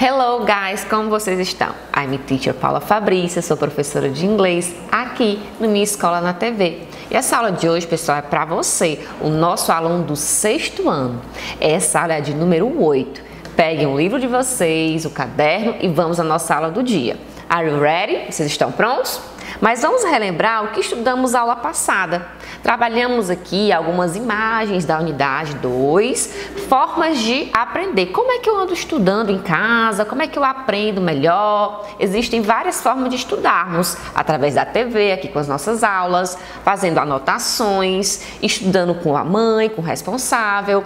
Hello guys, como vocês estão? I'm Teacher Paula Fabrícia, sou professora de inglês aqui no Minha Escola na TV. E essa aula de hoje, pessoal, é para você, o nosso aluno do 6º ano. Essa aula é de número 8. Peguem o livro de vocês, o caderno e vamos à nossa aula do dia. Are you ready? Vocês estão prontos? Mas vamos relembrar o que estudamos na aula passada. Trabalhamos aqui algumas imagens da unidade 2, formas de aprender. Como é que eu ando estudando em casa? Como é que eu aprendo melhor? Existem várias formas de estudarmos, através da TV, aqui com as nossas aulas, fazendo anotações, estudando com a mãe, com o responsável,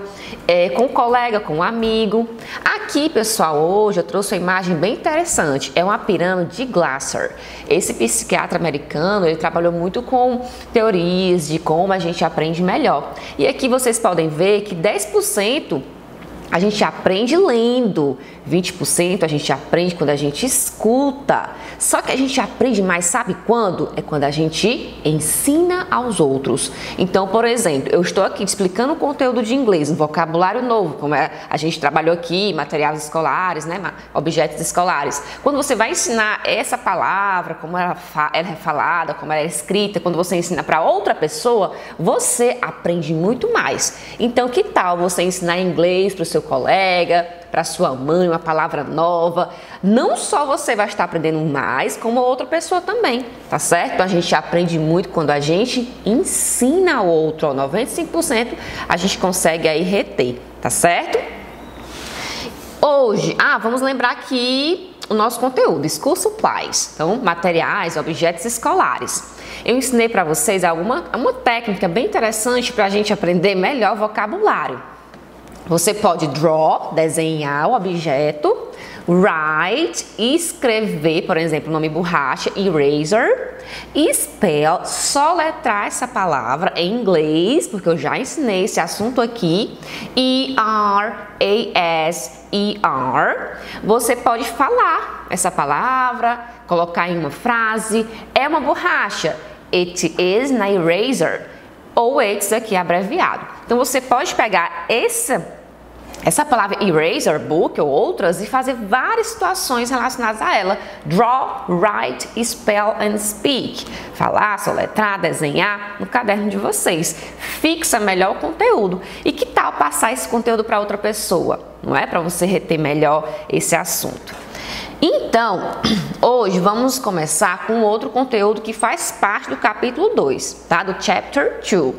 com o colega, com o amigo. Aqui, pessoal, hoje eu trouxe uma imagem bem interessante. É uma pirâmide de Glasser. Esse psiquiatra americano, ele trabalhou muito com teorias de como a gente aprende melhor. E aqui vocês podem ver que 10% a gente aprende lendo, 20% a gente aprende quando a gente escuta. Só que a gente aprende mais, sabe quando? É quando a gente ensina aos outros. Então, por exemplo, eu estou aqui explicando o conteúdo de inglês, um vocabulário novo, como a gente trabalhou aqui, materiais escolares, né, objetos escolares. Quando você vai ensinar essa palavra, como ela é falada, como ela é escrita, quando você ensina para outra pessoa, você aprende muito mais. Então, que tal você ensinar inglês para o seu colega, para sua mãe, uma palavra nova? Não só você vai estar aprendendo mais, como outra pessoa também, tá certo? A gente aprende muito quando a gente ensina o outro, 95% a gente consegue aí reter, tá certo? Hoje, vamos lembrar aqui o nosso conteúdo, School Supplies, então materiais, objetos escolares. Eu ensinei para vocês uma técnica bem interessante para a gente aprender melhor vocabulário. Você pode draw, desenhar o objeto, write, escrever, por exemplo, o nome borracha, eraser, e spell, soletrar essa palavra em inglês, porque eu já ensinei esse assunto aqui, E-R-A-S-E-R. Você pode falar essa palavra, colocar em uma frase, é uma borracha, it is an eraser. Ou it's aqui abreviado. Então você pode pegar essa palavra eraser, book ou outras e fazer várias situações relacionadas a ela. Draw, write, spell and speak. Falar, soletrar, desenhar no caderno de vocês. Fixa melhor o conteúdo. E que tal passar esse conteúdo para outra pessoa? Não é? Para você reter melhor esse assunto. Então, hoje vamos começar com outro conteúdo que faz parte do capítulo 2, tá? Do Chapter 2.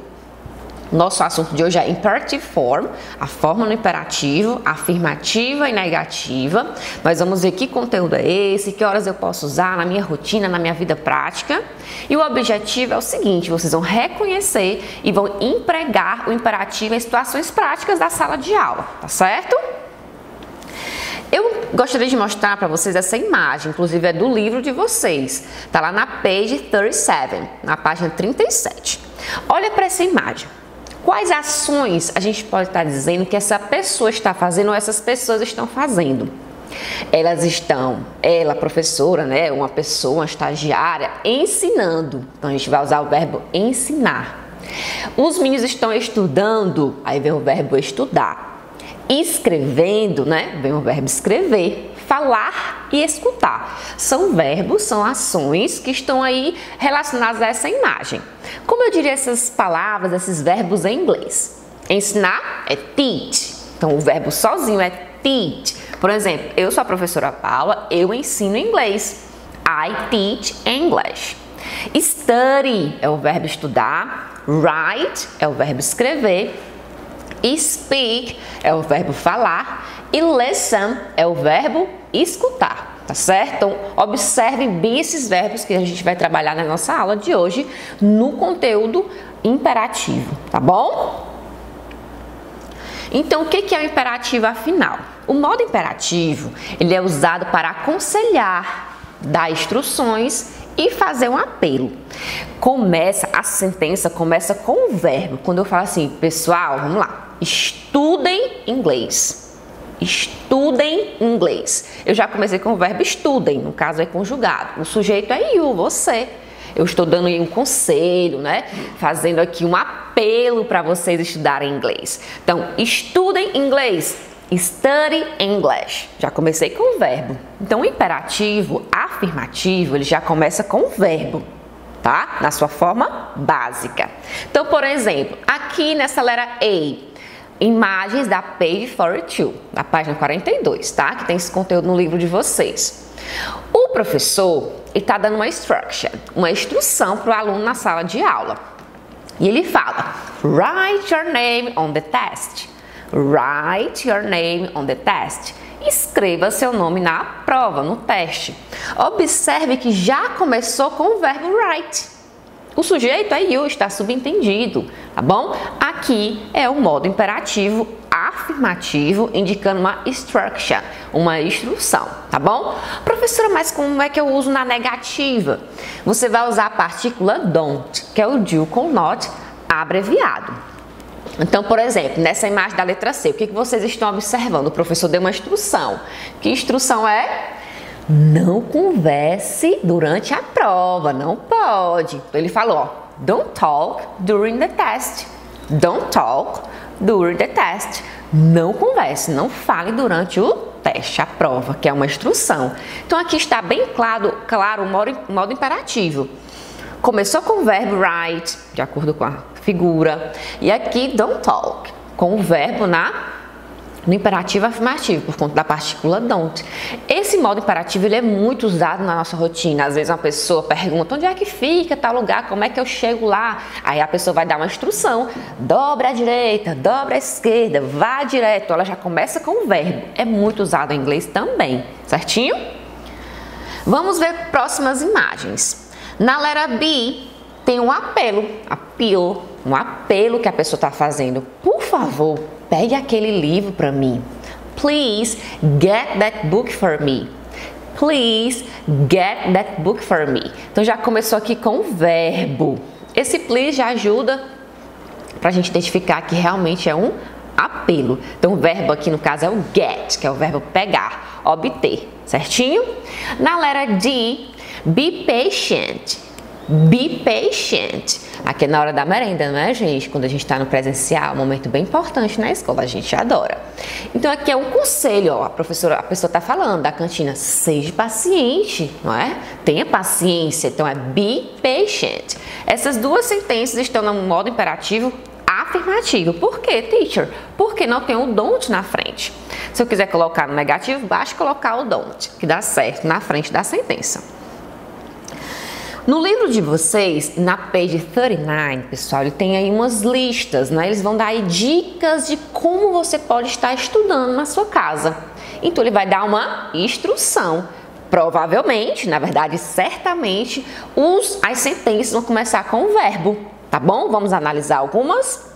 Nosso assunto de hoje é Imperative Form, a forma no imperativo, afirmativa e negativa. Nós vamos ver que conteúdo é esse, que horas eu posso usar na minha rotina, na minha vida prática. E o objetivo é o seguinte, vocês vão reconhecer e vão empregar o imperativo em situações práticas da sala de aula, tá certo? Eu gostaria de mostrar para vocês essa imagem, inclusive é do livro de vocês. Tá lá na page 37, na página 37. Olha para essa imagem. Quais ações a gente pode estar dizendo que essa pessoa está fazendo ou essas pessoas estão fazendo? Ela, professora, né, uma pessoa, uma estagiária, ensinando. Então a gente vai usar o verbo ensinar. Os meninos estão estudando, aí vem o verbo estudar. Escrevendo, né? Vem o verbo escrever, falar e escutar. São verbos, são ações que estão aí relacionadas a essa imagem. Como eu diria essas palavras, esses verbos em inglês? Ensinar é teach. Então o verbo sozinho é teach. Por exemplo, eu sou a professora Paula, eu ensino inglês. I teach English. Study é o verbo estudar. Write é o verbo escrever. Speak é o verbo falar e listen é o verbo escutar, tá certo? Então, observe bem esses verbos que a gente vai trabalhar na nossa aula de hoje no conteúdo imperativo, tá bom? Então, o que é o imperativo afinal? O modo imperativo, ele é usado para aconselhar, dar instruções e fazer um apelo. A sentença começa com o verbo. Quando eu falo assim, pessoal, vamos lá, estudem inglês. Estudem inglês. Eu já comecei com o verbo estudem, no caso é conjugado. O sujeito é you, você. Eu estou dando aí um conselho, né? Fazendo aqui um apelo para vocês estudarem inglês. Então, estudem inglês. Study English. Já comecei com o verbo. Então, o imperativo afirmativo, ele já começa com o verbo, tá? Na sua forma básica. Então, por exemplo, aqui nessa letra A, imagens da page 42, da página 42, tá? Que tem esse conteúdo no livro de vocês. O professor está dando uma instrução para o aluno na sala de aula. E ele fala, write your name on the test. Write your name on the test. Escreva seu nome na prova, no teste. Observe que já começou com o verbo write. O sujeito é you, está subentendido, tá bom? Aqui é o modo imperativo afirmativo, indicando uma instruction, uma instrução, tá bom? Professora, mas como é que eu uso na negativa? Você vai usar a partícula don't, que é o do com not abreviado. Então, por exemplo, nessa imagem da letra C, o que vocês estão observando? O professor deu uma instrução. Que instrução é? Não converse durante a prova, não pode. Então, ele falou, ó, don't talk during the test. Don't talk during the test. Não converse, não fale durante o teste, a prova, que é uma instrução. Então, aqui está bem claro o modo imperativo. Começou com o verbo write, de acordo com a figura, e aqui don't talk, com o verbo no imperativo afirmativo, por conta da partícula don't. Esse modo imperativo ele é muito usado na nossa rotina. Às vezes uma pessoa pergunta, onde é que fica tal lugar, como é que eu chego lá? Aí a pessoa vai dar uma instrução, dobra à direita, dobra à esquerda, vá direto. Ela já começa com o verbo. É muito usado em inglês também, certinho? Vamos ver próximas imagens. Na letra B, tem um apelo, um apelo que a pessoa está fazendo. Por favor, pegue aquele livro para mim. Please get that book for me. Please get that book for me. Então, já começou aqui com o verbo. Esse please já ajuda para a gente identificar que realmente é um apelo. Então, o verbo aqui no caso é o get, que é o verbo pegar, obter, certinho? Na letra D, be patient. Be patient. Aqui é na hora da merenda, não é, gente? Quando a gente está no presencial, um momento bem importante na escola, a gente adora. Então, aqui é um conselho, ó, a pessoa está falando da cantina, seja paciente, não é? Tenha paciência, então é be patient. Essas duas sentenças estão no modo imperativo afirmativo. Por quê, teacher? Porque não tem o don't na frente. Se eu quiser colocar no negativo, basta colocar o don't, que dá certo na frente da sentença. No livro de vocês, na page 39, pessoal, ele tem aí umas listas, né? Eles vão dar aí dicas de como você pode estar estudando na sua casa. Então, ele vai dar uma instrução. Provavelmente, na verdade, certamente, as sentenças vão começar com o verbo, tá bom? Vamos analisar algumas.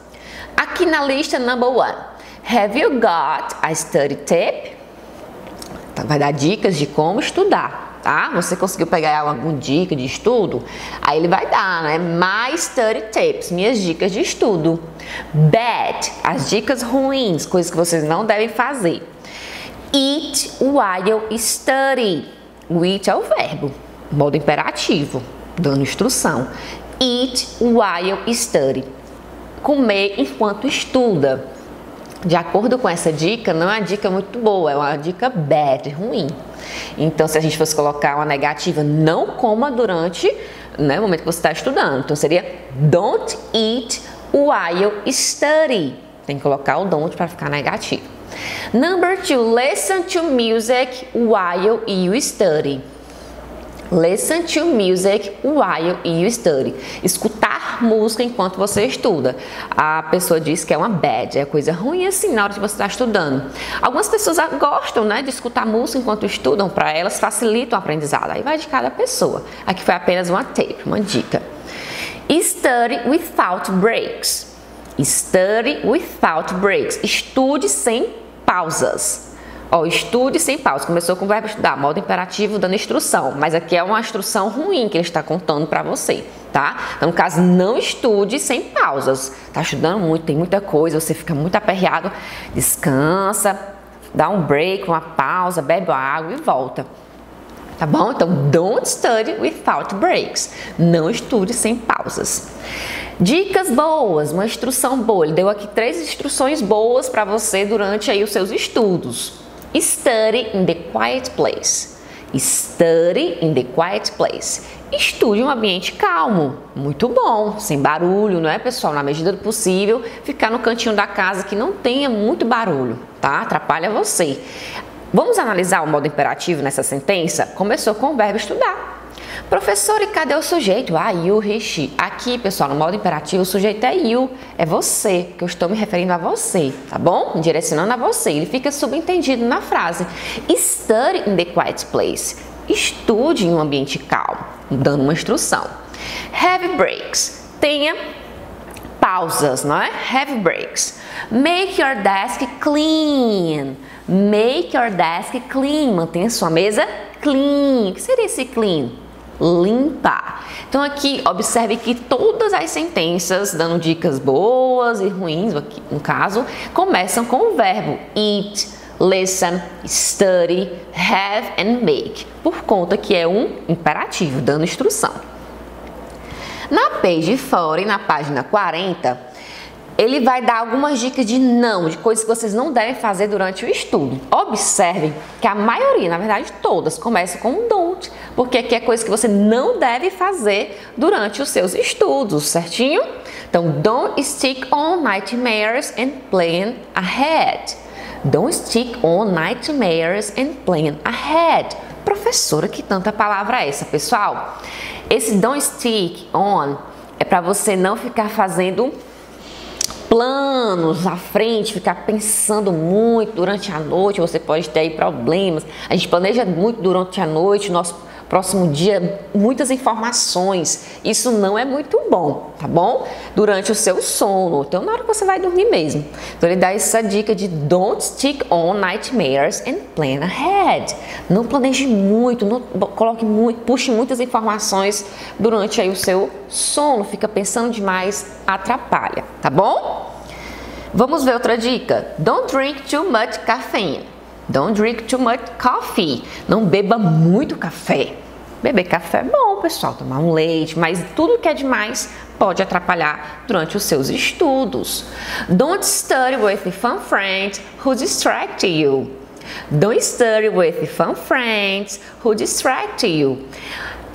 Aqui na lista number 1, have you got a study tip? Vai dar dicas de como estudar. Tá? Você conseguiu pegar alguma dica de estudo? Aí ele vai dar, né? My study tips, minhas dicas de estudo. Bad, as dicas ruins, coisas que vocês não devem fazer. Eat while study. O eat é o verbo, modo imperativo, dando instrução. Eat while study. Comer enquanto estuda. De acordo com essa dica, não é uma dica muito boa, é uma dica bad, ruim. Então, se a gente fosse colocar uma negativa, não coma durante, né, o momento que você está estudando. Então, seria don't eat while study. Tem que colocar o don't para ficar negativo. Number 2, listen to music while you study. Listen to music while you study. Escutar música enquanto você estuda. A pessoa diz que é uma bad, é coisa ruim assim na hora que você está estudando. Algumas pessoas gostam, né, de escutar música enquanto estudam, para elas facilitam o aprendizado. Aí vai de cada pessoa. Aqui foi apenas uma tip, uma dica. Study without breaks. Study without breaks. Estude sem pausas. Ó, estude sem pausa. Começou com o verbo estudar, modo imperativo dando instrução, mas aqui é uma instrução ruim que ele está contando para você, tá? Então, no caso, não estude sem pausas. Tá estudando muito, tem muita coisa, você fica muito aperreado, descansa, dá um break, uma pausa, bebe água e volta. tá bom? Então, don't study without breaks. Não estude sem pausas. Dicas boas, uma instrução boa. Ele deu aqui 3 instruções boas para você durante aí os seus estudos. Study in the quiet place. Study in the quiet place. Estude em um ambiente calmo, muito bom, sem barulho, não é, pessoal? Na medida do possível, ficar no cantinho da casa que não tenha muito barulho, tá? Atrapalha você. Vamos analisar o modo imperativo nessa sentença? Começou com o verbo estudar. Professor, e cadê o sujeito? You, he, she. Aqui, pessoal, no modo imperativo, o sujeito é you, é você, que eu estou me referindo a você, tá bom? Direcionando a você. Ele fica subentendido na frase. Study in the quiet place. Estude em um ambiente calmo, dando uma instrução. Have breaks. Tenha pausas, não é? Have breaks. Make your desk clean. Make your desk clean. Mantenha sua mesa clean. O que seria esse clean? Limpar. Então aqui, observe que todas as sentenças, dando dicas boas e ruins, aqui no caso, começam com o verbo eat, listen, study, have and make, por conta que é um imperativo, dando instrução. Na page 40, na página 40, ele vai dar algumas dicas de não, de coisas que vocês não devem fazer durante o estudo. Observem que a maioria, na verdade todas, começam com don't, porque aqui é coisa que você não deve fazer durante os seus estudos, certinho? Então, don't stick on nightmares and plan ahead. Don't stick on nightmares and plan ahead. Professora, que tanta palavra é essa, pessoal? Esse don't stick on é para você não ficar fazendo planos à frente, ficar pensando muito durante a noite. Você pode ter aí problemas. A gente planeja muito durante a noite, nosso próximo dia, muitas informações. Isso não é muito bom, tá bom? Durante o seu sono, então na hora que você vai dormir mesmo. Então ele dá essa dica de don't stick on nightmares and plan ahead. Não planeje muito, não coloque muito, puxe muitas informações durante aí o seu sono. Fica pensando demais, atrapalha, tá bom? Vamos ver outra dica. Don't drink too much caffeine. Don't drink too much coffee. Não beba muito café. Beber café é bom, pessoal, tomar um leite, mas tudo que é demais pode atrapalhar durante os seus estudos. Don't study with fun friends who distract you. Don't study with fun friends who distract you.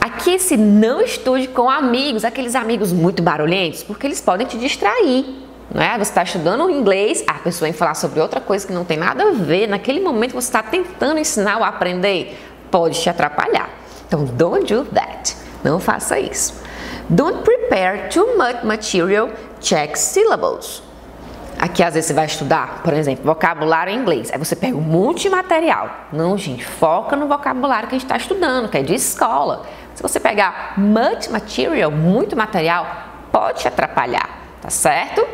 Aqui esse não estude com amigos, aqueles amigos muito barulhentos, porque eles podem te distrair. Não é? Você está estudando inglês, a pessoa vem falar sobre outra coisa que não tem nada a ver. Naquele momento você está tentando ensinar ou aprender, pode te atrapalhar. Então, don't do that. Não faça isso. Don't prepare too much material, check syllables. Aqui às vezes você vai estudar, por exemplo, vocabulário em inglês. Aí você pega um monte de material. Não, gente, foca no vocabulário que a gente está estudando, que é de escola. Se você pegar much material, muito material, pode te atrapalhar, tá certo?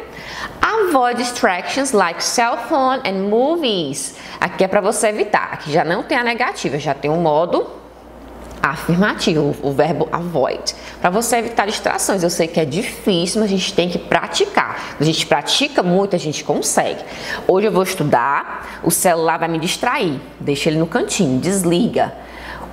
Avoid distractions like cell phone and movies. Aqui é para você evitar. Aqui já não tem a negativa, já tem um modo afirmativo, o verbo avoid. Para você evitar distrações. Eu sei que é difícil, mas a gente tem que praticar. A gente pratica muito, a gente consegue. Hoje eu vou estudar, o celular vai me distrair. Deixa ele no cantinho, desliga.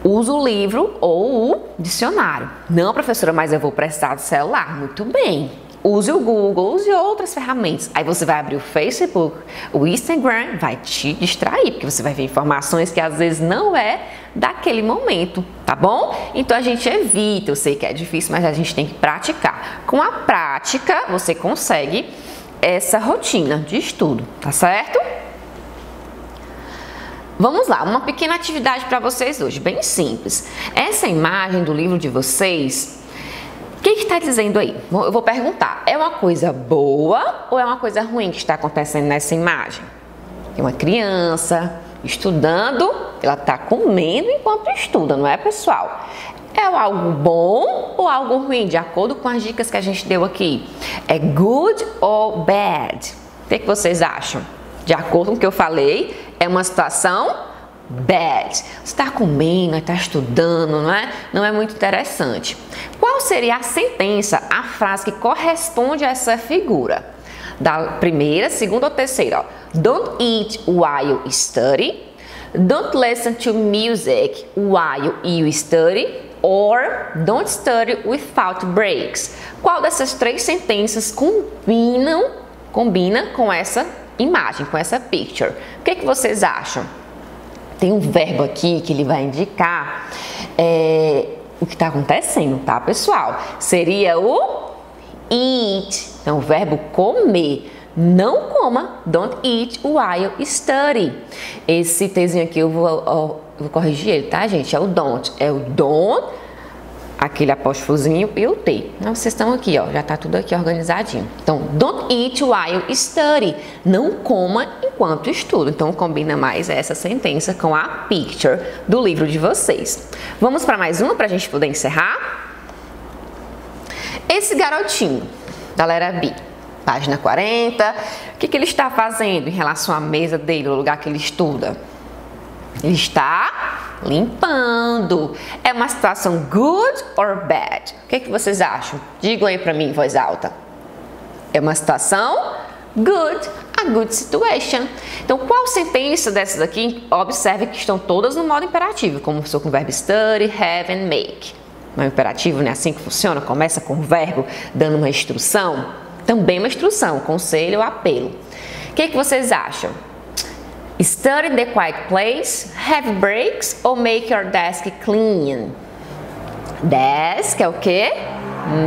Usa o livro ou o dicionário. Não, professora, mas eu vou precisar do celular. Muito bem. Use o Google, use outras ferramentas. Aí você vai abrir o Facebook, o Instagram, vai te distrair, porque você vai ver informações que às vezes não é daquele momento, tá bom? Então a gente evita, eu sei que é difícil, mas a gente tem que praticar. Com a prática, você consegue essa rotina de estudo, tá certo? Vamos lá, uma pequena atividade para vocês hoje, bem simples. Essa imagem do livro de vocês, o que está dizendo aí? Eu vou perguntar, é uma coisa boa ou é uma coisa ruim que está acontecendo nessa imagem? Tem uma criança estudando, ela está comendo enquanto estuda, não é, pessoal? É algo bom ou algo ruim, de acordo com as dicas que a gente deu aqui? É good ou bad? O que vocês acham? De acordo com o que eu falei, é uma situação bad. Você está comendo, está estudando, não é? Não é muito interessante. Qual seria a sentença, a frase que corresponde a essa figura? Da primeira, segunda ou terceira? Ó. Don't eat while you study. don't listen to music while you study, or don't study without breaks. Qual dessas três sentenças combina com essa imagem, com essa picture? O que vocês acham? Tem um verbo aqui que ele vai indicar o que está acontecendo, tá, pessoal? Seria o eat. Então, o verbo comer. Não coma, don't eat while study. Esse Tzinho aqui eu vou corrigir ele, tá, gente? É o don't. É o don't, aquele apóstrofozinho e o T. Então, vocês estão aqui, ó, já tá tudo aqui organizadinho. Então, don't eat while study. Não coma enquanto estuda. Então, combina mais essa sentença com a picture do livro de vocês. Vamos para mais uma para a gente poder encerrar? Esse garotinho da letra B, página 40, o que ele está fazendo em relação à mesa dele, o lugar que ele estuda? Ele está limpando. É uma situação good or bad? O que vocês acham? Digam aí para mim em voz alta. É uma situação good, a good situation. Então, qual sentença dessas aqui? Observe que estão todas no modo imperativo, como sou com o verbo study, have and make. No imperativo, né? Assim que funciona, começa com o verbo dando uma instrução. Também uma instrução, conselho ou apelo. O que vocês acham? Study in the quiet place, have breaks ou make your desk clean? Desk é o quê?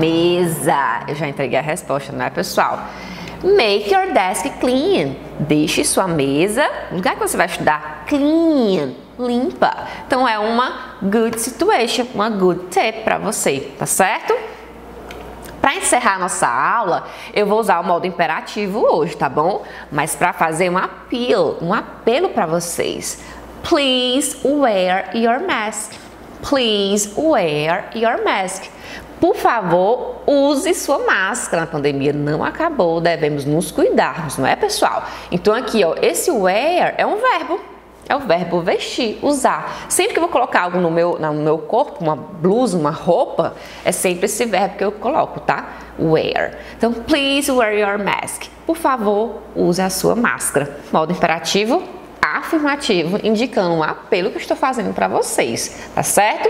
Mesa. Eu já entreguei a resposta, não é, pessoal? Make your desk clean. Deixe sua mesa, no lugar que você vai estudar, clean, limpa. Então é uma good situation, uma good tip para você, tá certo? Para encerrar a nossa aula, eu vou usar o modo imperativo hoje, tá bom? Mas para fazer um apelo para vocês. Please wear your mask. Please wear your mask. Por favor, use sua máscara. A pandemia não acabou, devemos nos cuidarmos, não é, pessoal? Então aqui, ó, esse wear é um verbo. É o verbo vestir, usar. Sempre que eu vou colocar algo no meu corpo, uma blusa, uma roupa, é sempre esse verbo que eu coloco, tá? Wear. Então, please wear your mask. Por favor, use a sua máscara. Modo imperativo, afirmativo, indicando um apelo que eu estou fazendo para vocês, tá certo?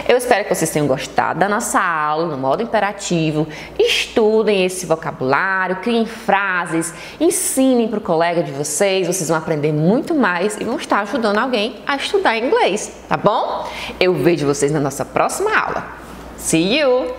Eu espero que vocês tenham gostado da nossa aula no modo imperativo. Estudem esse vocabulário, criem frases, ensinem para o colega de vocês. Vocês vão aprender muito mais e vão estar ajudando alguém a estudar inglês, tá bom? Eu vejo vocês na nossa próxima aula. See you!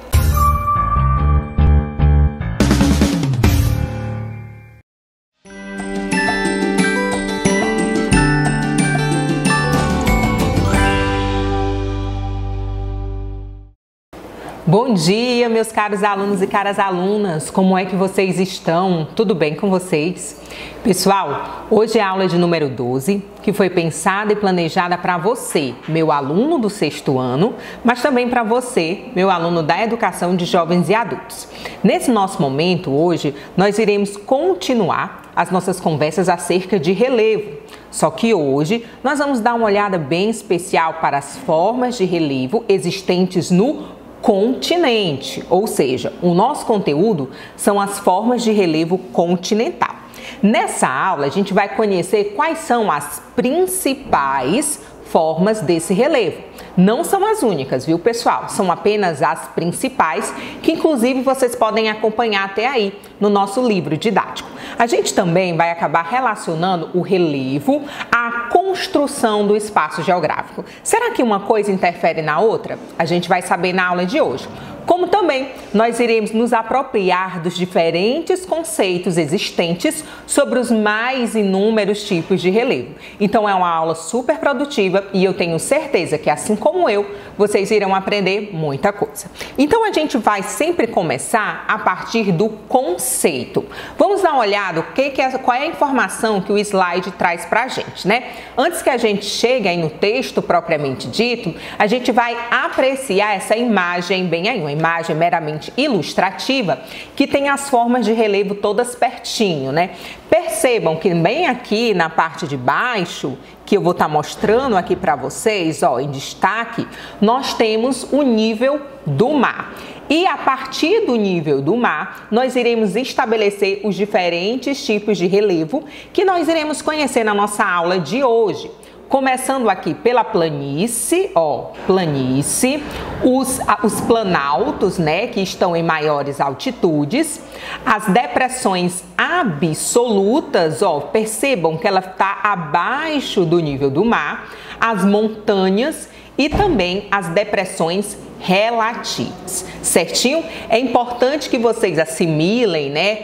Bom dia, meus caros alunos e caras alunas, como é que vocês estão? Tudo bem com vocês? Pessoal, hoje é a aula de número 12, que foi pensada e planejada para você, meu aluno do 6º ano, mas também para você, meu aluno da Educação de Jovens e Adultos. Nesse nosso momento, hoje, nós iremos continuar as nossas conversas acerca de relevo. Só que hoje nós vamos dar uma olhada bem especial para as formas de relevo existentes no continente, ou seja, o nosso conteúdo são as formas de relevo continental. Nessa aula, a gente vai conhecer quais são as principais formas desse relevo. Não são as únicas, viu, pessoal? São apenas as principais, que inclusive vocês podem acompanhar até aí no nosso livro didático. A gente também vai acabar relacionando o relevo à construção do espaço geográfico. Será que uma coisa interfere na outra? A gente vai saber na aula de hoje. Como também nós iremos nos apropriar dos diferentes conceitos existentes sobre os mais inúmeros tipos de relevo. Então é uma aula super produtiva e eu tenho certeza que, assim como eu, vocês irão aprender muita coisa. Então a gente vai sempre começar a partir do conceito. Vamos dar uma olhada qual é a informação que o slide traz para a gente, né? Antes que a gente chegue aí no texto propriamente dito, a gente vai apreciar essa imagem bem aí, uma imagem meramente ilustrativa que tem as formas de relevo todas pertinho, né? Percebam que bem aqui na parte de baixo, que eu vou estar mostrando aqui para vocês, ó, em destaque, nós temos o nível do mar. E a partir do nível do mar, nós iremos estabelecer os diferentes tipos de relevo que nós iremos conhecer na nossa aula de hoje. Começando aqui pela planície, ó, planície, os planaltos, né, que estão em maiores altitudes, as depressões absolutas, ó, percebam que ela está abaixo do nível do mar, as montanhas e também as depressões relativas, certinho? É importante que vocês assimilem, né?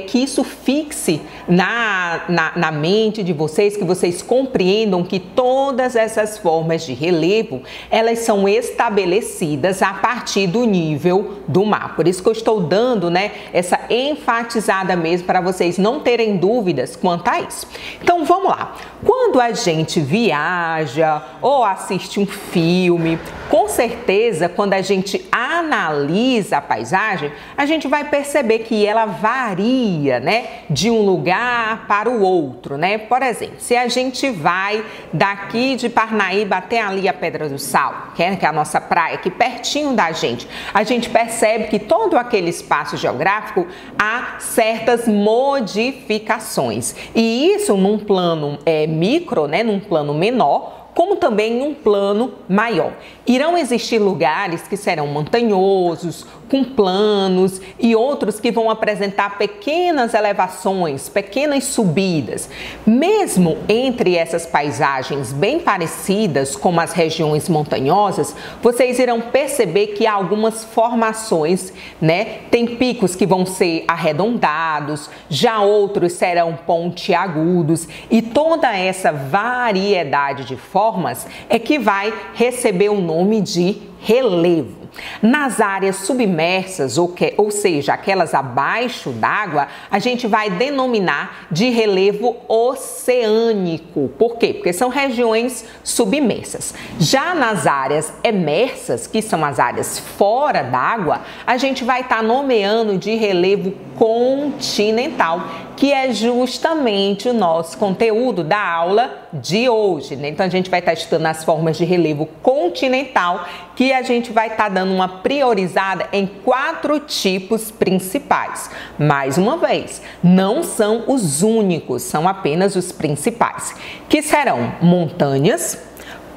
Que isso fixe na mente de vocês, que vocês compreendam que todas essas formas de relevo, elas são estabelecidas a partir do nível do mar. Por isso que eu estou dando, né, essa enfatizada mesmo para vocês não terem dúvidas quanto a isso. Então, vamos lá. Quando a gente viaja ou assiste um filme, com certeza, quando a gente analisa a paisagem, a gente vai perceber que ela varia, né, de um lugar para o outro, né? Por exemplo, se a gente vai daqui de Parnaíba até ali a Pedra do Sal, que é a nossa praia, aqui pertinho da gente, a gente percebe que todo aquele espaço geográfico há certas modificações. E isso num plano micro, né, num plano menor, como também em um plano maior. Irão existir lugares que serão montanhosos, com planos e outros que vão apresentar pequenas elevações, pequenas subidas. Mesmo entre essas paisagens bem parecidas, como as regiões montanhosas, vocês irão perceber que há algumas formações, né? Tem picos que vão ser arredondados, já outros serão pontiagudos, e toda essa variedade de formas é que vai receber o nome de relevo. Nas áreas submersas, ou seja, aquelas abaixo d'água, a gente vai denominar de relevo oceânico. Por quê? Porque são regiões submersas. Já nas áreas emersas, que são as áreas fora d'água, a gente vai estar nomeando de relevo continental, que é justamente o nosso conteúdo da aula de hoje, né? Então, a gente vai estar estudando as formas de relevo continental, que a gente vai estar dando uma priorizada em 4 tipos principais. Mais uma vez, não são os únicos, são apenas os principais, que serão montanhas,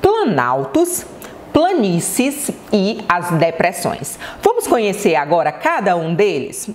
planaltos, planícies e as depressões. Vamos conhecer agora cada um deles?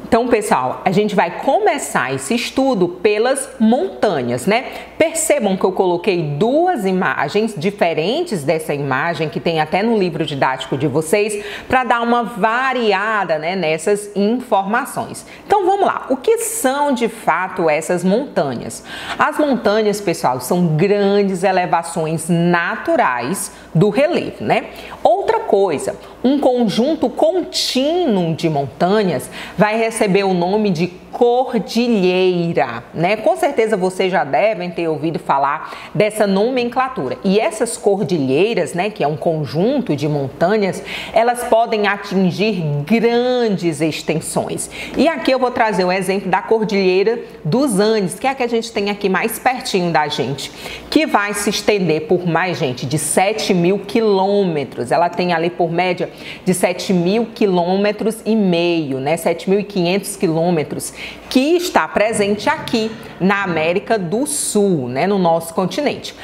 Então, pessoal, a gente vai começar esse estudo pelas montanhas, né? Percebam que eu coloquei 2 imagens diferentes dessa imagem, que tem até no livro didático de vocês, para dar uma variada, né, nessas informações. Então, vamos lá. O que são, de fato, essas montanhas? As montanhas, pessoal, são grandes elevações naturais do relevo, né? Outra coisa, um conjunto contínuo de montanhas vai receber o nome de cordilheira, né? Com certeza vocês já devem ter ouvido falar dessa nomenclatura. E essas cordilheiras, né, que é um conjunto de montanhas, elas podem atingir grandes extensões. E aqui eu vou trazer o exemplo da Cordilheira dos Andes, que é a que a gente tem aqui mais pertinho da gente, que vai se estender por mais, gente, de 7.000 quilômetros. Ela tem ali por média de 7.000 quilômetros e meio, né? 7.500 quilômetros, que está presente aqui na América do Sul, né, no nosso continente.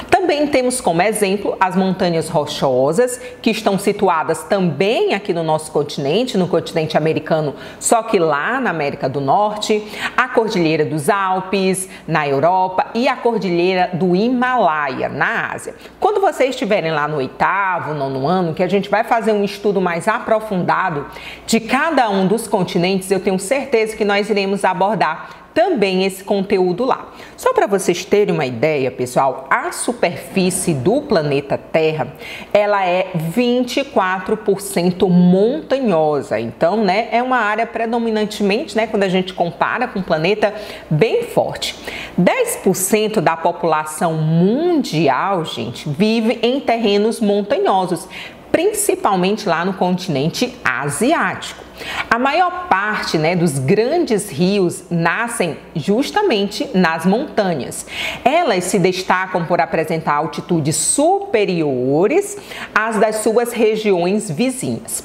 Também temos como exemplo as montanhas rochosas, que estão situadas também aqui no nosso continente, no continente americano, só que lá na América do Norte, a Cordilheira dos Alpes, na Europa, e a Cordilheira do Himalaia, na Ásia. Quando vocês estiverem lá no 8º, 9º ano, que a gente vai fazer um estudo mais aprofundado de cada um dos continentes, eu tenho certeza que nós iremos abordar também esse conteúdo lá. Só para vocês terem uma ideia, pessoal, a superfície do planeta Terra, ela é 24% montanhosa. Então, né, é uma área predominantemente, né, quando a gente compara com o planeta, bem forte. 10% da população mundial, gente, vive em terrenos montanhosos, principalmente lá no continente asiático. A maior parte, né, dos grandes rios nascem justamente nas montanhas. Elas se destacam por apresentar altitudes superiores às das suas regiões vizinhas.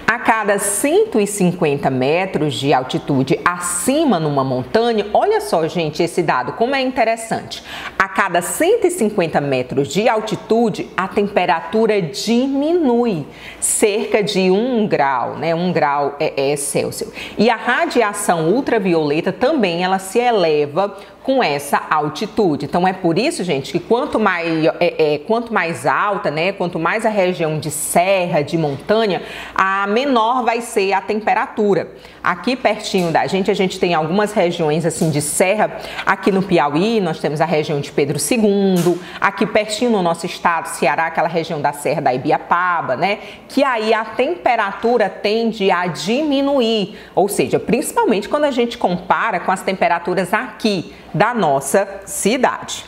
A cada 150 metros de altitude acima numa montanha, olha só, gente, esse dado, como é interessante. A cada 150 metros de altitude, a temperatura diminui cerca de 1 grau, né? 1 grau Celsius. E a radiação ultravioleta também, ela se eleva com essa altitude. Então é por isso, gente, que quanto mais alta, né, quanto mais a região de serra, de montanha, a menor vai ser a temperatura. Aqui pertinho da gente, a gente tem algumas regiões assim de serra. Aqui no Piauí, nós temos a região de Pedro II. Aqui pertinho no nosso estado, Ceará, aquela região da Serra da Ibiapaba, né, que aí a temperatura tende a diminuir. Ou seja, principalmente quando a gente compara com as temperaturas aqui da nossa cidade.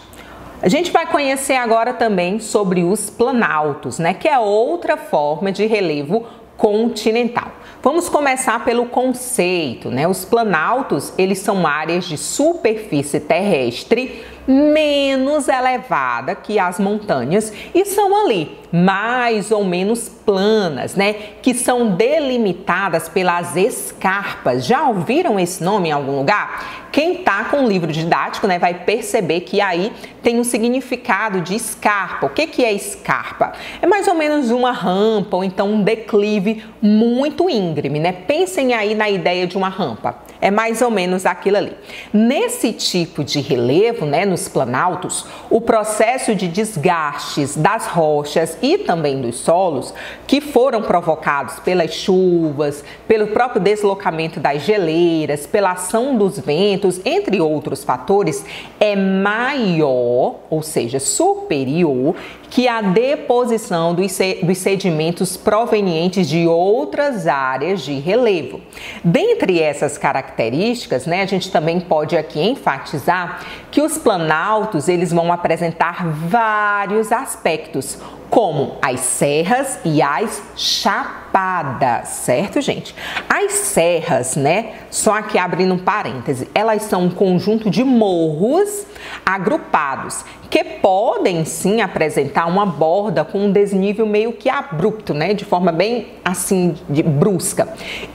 A gente vai conhecer agora também sobre os planaltos, né, que é outra forma de relevo continental. Vamos começar pelo conceito, né? Os planaltos, eles são áreas de superfície terrestre menos elevada que as montanhas e são ali mais ou menos planas, né? Que são delimitadas pelas escarpas. Já ouviram esse nome em algum lugar? Quem tá com o livro didático, né, vai perceber que aí tem um significado de escarpa. O que é escarpa? É mais ou menos uma rampa ou então um declive muito íngreme, né? Pensem aí na ideia de uma rampa. É mais ou menos aquilo ali. Nesse tipo de relevo, né, nos planaltos, o processo de desgastes das rochas e também dos solos, que foram provocados pelas chuvas, pelo próprio deslocamento das geleiras, pela ação dos ventos, entre outros fatores, é maior, ou seja, superior, que a deposição dos sedimentos provenientes de outras áreas de relevo. Dentre essas características, né, a gente também pode aqui enfatizar que os planaltos, eles vão apresentar vários aspectos, como as serras e as chapadas, certo, gente? As serras, né, só aqui abrindo um parêntese, elas são um conjunto de morros agrupados, que podem sim apresentar uma borda com um desnível meio que abrupto, né, de forma bem assim brusca,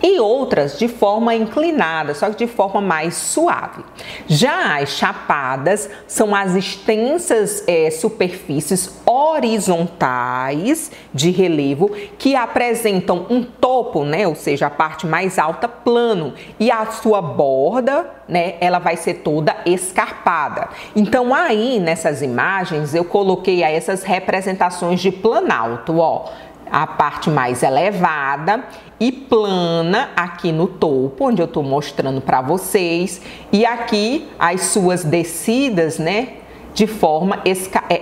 e outras de forma inclinada, só que de forma mais suave. Já as chapadas são as extensas superfícies horizontais de relevo que apresentam um topo, né, ou seja, a parte mais alta plano, e a sua borda, né, ela vai ser toda escarpada. Então aí nessas imagens eu coloquei aí essas representações de planalto, ó, a parte mais elevada e plana aqui no topo, onde eu tô mostrando para vocês, e aqui as suas descidas, né, de forma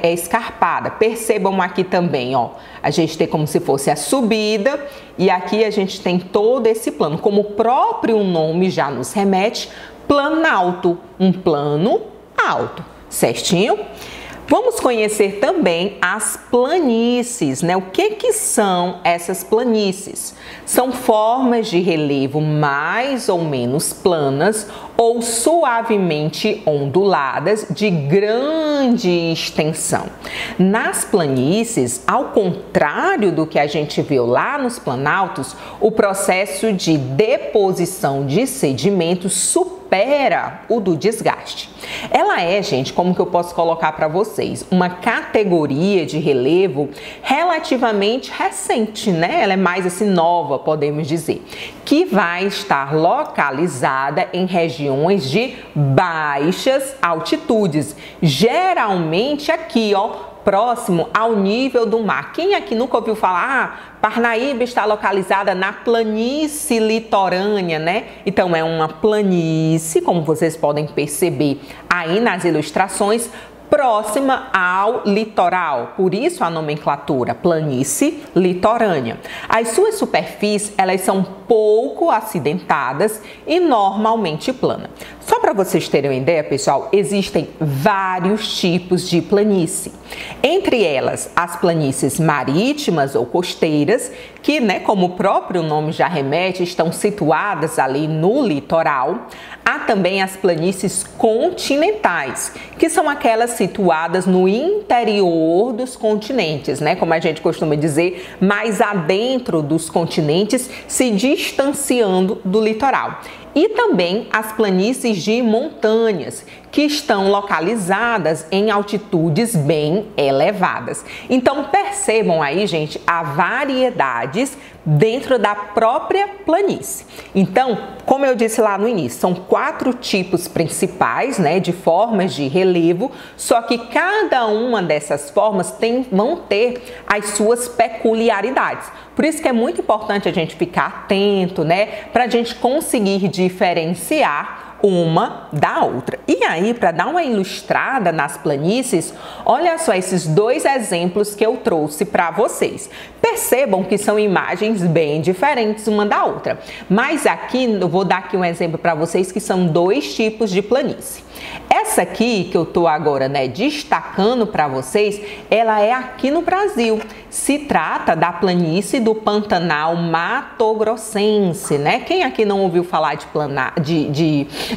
escarpada. Percebam aqui também, ó, a gente tem como se fosse a subida e aqui a gente tem todo esse plano, como o próprio nome já nos remete, planalto, um plano alto, certinho? Vamos conhecer também as planícies, né? O que são essas planícies? São formas de relevo mais ou menos planas ou suavemente onduladas de grande extensão. Nas planícies, ao contrário do que a gente viu lá nos planaltos, o processo de deposição de sedimentos supera o do desgaste. Ela é, gente, como que eu posso colocar para vocês? Uma categoria de relevo relativamente recente, né? Ela é mais assim nova, podemos dizer, que vai estar localizada em regiões de baixas altitudes, geralmente aqui, ó, próximo ao nível do mar. Quem aqui nunca ouviu falar? Parnaíba está localizada na planície litorânea, né? Então é uma planície, como vocês podem perceber aí nas ilustrações, próxima ao litoral, por isso a nomenclatura planície litorânea. As suas superfícies, elas são pouco acidentadas e normalmente planas. Só para vocês terem uma ideia, pessoal, existem vários tipos de planície. Entre elas, as planícies marítimas ou costeiras, que, né, como o próprio nome já remete, estão situadas ali no litoral. Há também as planícies continentais, que são aquelas situadas no interior dos continentes, né? Como a gente costuma dizer, mais adentro dos continentes, se distanciando do litoral. E também as planícies de montanhas, que estão localizadas em altitudes bem elevadas. Então percebam aí, gente, há variedades dentro da própria planície. Então, como eu disse lá no início, são 4 tipos principais, né, de formas de relevo, só que cada uma dessas formas vão ter as suas peculiaridades. Por isso que é muito importante a gente ficar atento, né, para a gente conseguir diferenciar uma da outra. E aí, para dar uma ilustrada nas planícies, olha só esses 2 exemplos que eu trouxe para vocês. Percebam que são imagens bem diferentes uma da outra. Mas aqui, eu vou dar aqui um exemplo para vocês que são 2 tipos de planície. Essa aqui que eu tô agora, né, destacando para vocês, ela é aqui no Brasil. Se trata da planície do Pantanal Mato-Grossense, né? Quem aqui não ouviu falar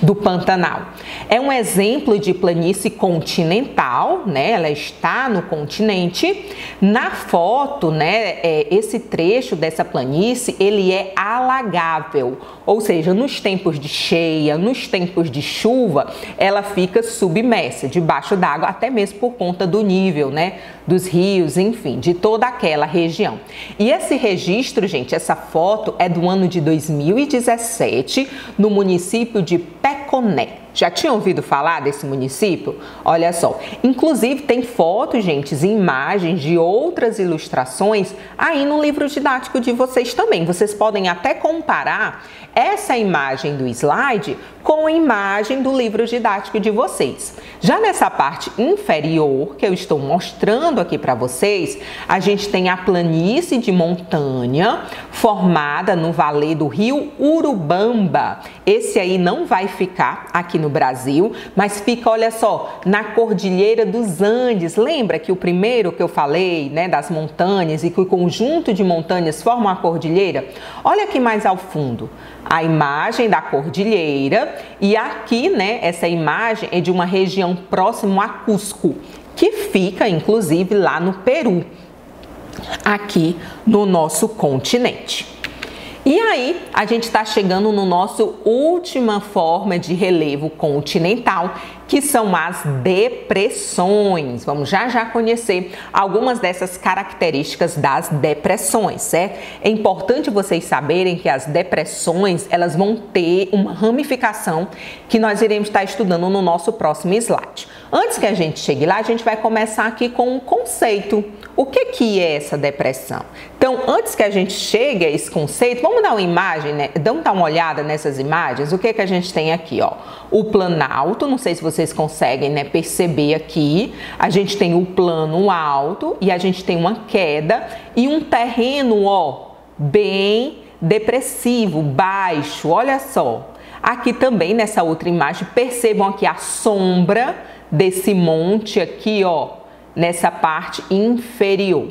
do Pantanal? É um exemplo de planície continental, né? Ela está no continente. Na foto, né, esse trecho dessa planície, ele é alagável, ou seja, nos tempos de cheia, nos tempos de chuva, ela fica submersa, debaixo d'água, até mesmo por conta do nível, né, dos rios, enfim, de toda aquela região. E esse registro, gente, essa foto é do ano de 2017, no município de Peconé. Já tinha ouvido falar desse município? Olha só, inclusive tem fotos, gente, e imagens de outras ilustrações aí no livro didático de vocês também. Vocês podem até comparar essa imagem do slide com a imagem do livro didático de vocês. Já nessa parte inferior, que eu estou mostrando aqui para vocês, a gente tem a planície de montanha formada no vale do rio Urubamba. Esse aí não vai ficar aqui no Brasil, mas fica, olha só, na Cordilheira dos Andes. Lembra que o primeiro que eu falei, né, das montanhas e que o conjunto de montanhas formam a cordilheira? Olha aqui mais ao fundo, a imagem da cordilheira, e aqui, né, essa imagem é de uma região próximo a Cusco, que fica inclusive lá no Peru, aqui no nosso continente. E aí, a gente está chegando no nosso última forma de relevo continental, que são as depressões. Vamos já conhecer algumas dessas características das depressões, certo? É importante vocês saberem que as depressões, elas vão ter uma ramificação que nós iremos estar estudando no nosso próximo slide. Antes que a gente chegue lá, a gente vai começar aqui com um conceito. O que é essa depressão? Então, antes que a gente chegue a esse conceito, vamos dar uma imagem, né? Vamos dar uma olhada nessas imagens. O que a gente tem aqui, ó? O planalto, não sei se vocês conseguem, né, perceber aqui. A gente tem o plano alto e a gente tem uma queda e um terreno, ó, bem depressivo, baixo. Olha só. Aqui também, nessa outra imagem, percebam aqui a sombra desse monte aqui, ó, nessa parte inferior.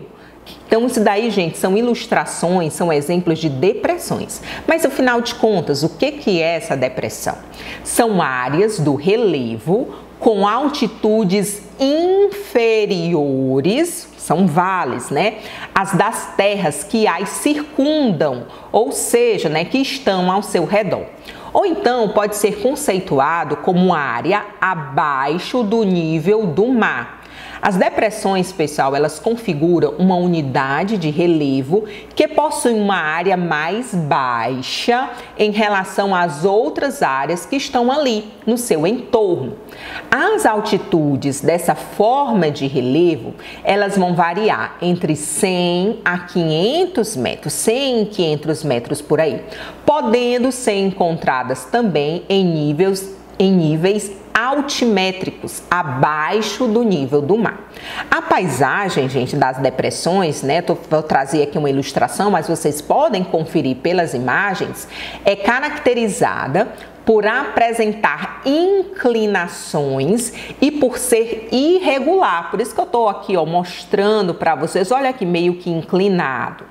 Então, isso daí, gente, são ilustrações, são exemplos de depressões. Mas, afinal de contas, o que é essa depressão? São áreas do relevo com altitudes inferiores, são vales, né? As das terras que as circundam, ou seja, né, que estão ao seu redor. Ou então pode ser conceituado como uma área abaixo do nível do mar. As depressões, pessoal, elas configuram uma unidade de relevo que possui uma área mais baixa em relação às outras áreas que estão ali no seu entorno. As altitudes dessa forma de relevo, elas vão variar entre 100 a 500 metros, 100 e 500 metros por aí, podendo ser encontradas também em níveis altimétricos, abaixo do nível do mar. A paisagem, gente, das depressões, né, vou trazer aqui uma ilustração, mas vocês podem conferir pelas imagens, é caracterizada por apresentar inclinações e por ser irregular. Por isso que eu estou aqui, ó, mostrando para vocês, olha aqui, meio que inclinado.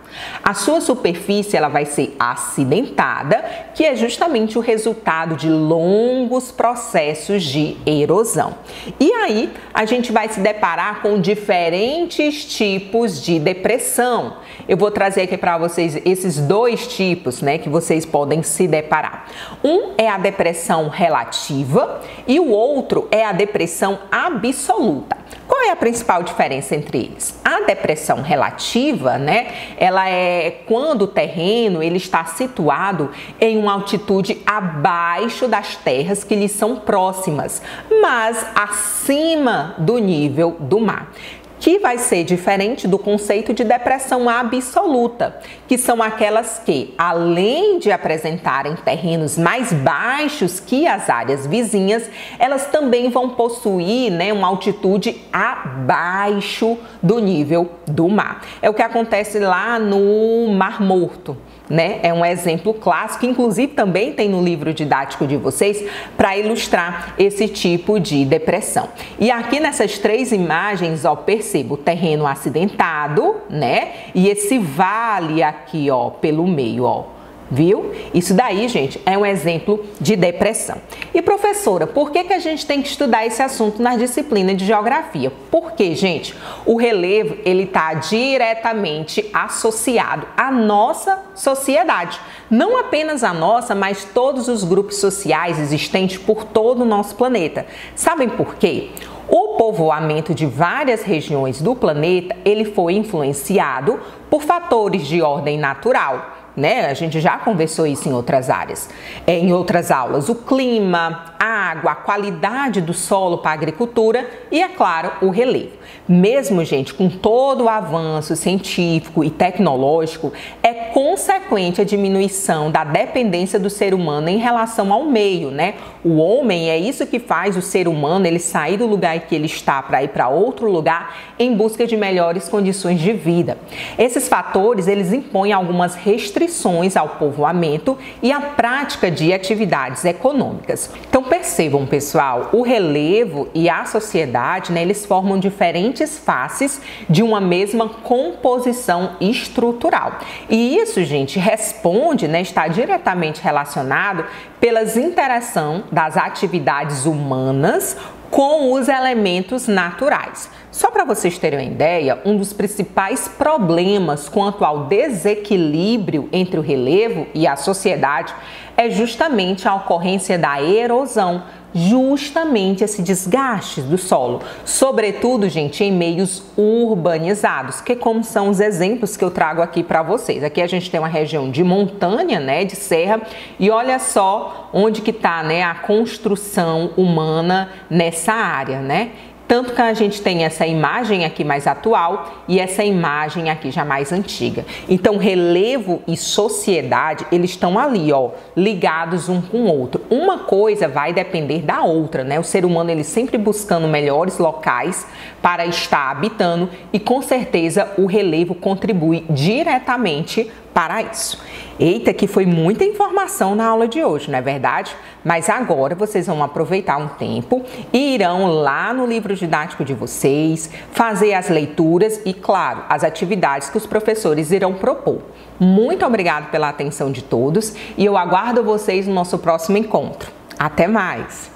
A sua superfície ela vai ser acidentada, que é justamente o resultado de longos processos de erosão. E aí a gente vai se deparar com diferentes tipos de depressão. Eu vou trazer aqui para vocês esses dois tipos, né, que vocês podem se deparar. Um é a depressão relativa e o outro é a depressão absoluta. Qual é a principal diferença entre eles? A depressão relativa, né, ela é quando o terreno ele está situado em uma altitude abaixo das terras que lhe são próximas, mas acima do nível do mar, que vai ser diferente do conceito de depressão absoluta, que são aquelas que, além de apresentarem terrenos mais baixos que as áreas vizinhas, elas também vão possuir, né, uma altitude abaixo do nível do mar. É o que acontece lá no Mar Morto, né? É um exemplo clássico, que inclusive também tem no livro didático de vocês, para ilustrar esse tipo de depressão. E aqui nessas três imagens, ó, perceba o terreno acidentado, né? E esse vale aqui, ó, pelo meio, ó. Viu? Isso daí, gente, é um exemplo de depressão. E professora, por que a gente tem que estudar esse assunto na disciplina de geografia? Porque, gente, o relevo ele está diretamente associado à nossa sociedade. Não apenas a nossa, mas todos os grupos sociais existentes por todo o nosso planeta. Sabem por quê? O povoamento de várias regiões do planeta, ele foi influenciado por fatores de ordem natural, né? A gente já conversou isso em outras áreas, em outras aulas. O clima, a água, a qualidade do solo para a agricultura e, é claro, o relevo. Mesmo, gente, com todo o avanço científico e tecnológico, é consequente a diminuição da dependência do ser humano em relação ao meio, né? O homem, é isso que faz o ser humano ele sair do lugar que ele está para ir para outro lugar em busca de melhores condições de vida. Esses fatores, eles impõem algumas restrições ao povoamento e à prática de atividades econômicas. Então percebam, pessoal, o relevo e a sociedade, né, eles formam diferentes faces de uma mesma composição estrutural. E isso, gente, responde, né, está diretamente relacionado pelas interações das atividades humanas com os elementos naturais. Só para vocês terem uma ideia, um dos principais problemas quanto ao desequilíbrio entre o relevo e a sociedade é justamente a ocorrência da erosão, justamente esse desgaste do solo, sobretudo, gente, em meios urbanizados, que como são os exemplos que eu trago aqui para vocês. Aqui a gente tem uma região de montanha, né, de serra, e olha só onde que tá, né, a construção humana nessa área, né? Tanto que a gente tem essa imagem aqui mais atual e essa imagem aqui já mais antiga. Então, relevo e sociedade, eles estão ali, ó, ligados um com o outro. Uma coisa vai depender da outra, né? O ser humano, ele sempre buscando melhores locais para estar habitando e, com certeza, o relevo contribui diretamente para isso. Eita, que foi muita informação na aula de hoje, não é verdade? Mas agora vocês vão aproveitar um tempo e irão lá no livro didático de vocês, fazer as leituras e, claro, as atividades que os professores irão propor. Muito obrigada pela atenção de todos e eu aguardo vocês no nosso próximo encontro. Até mais!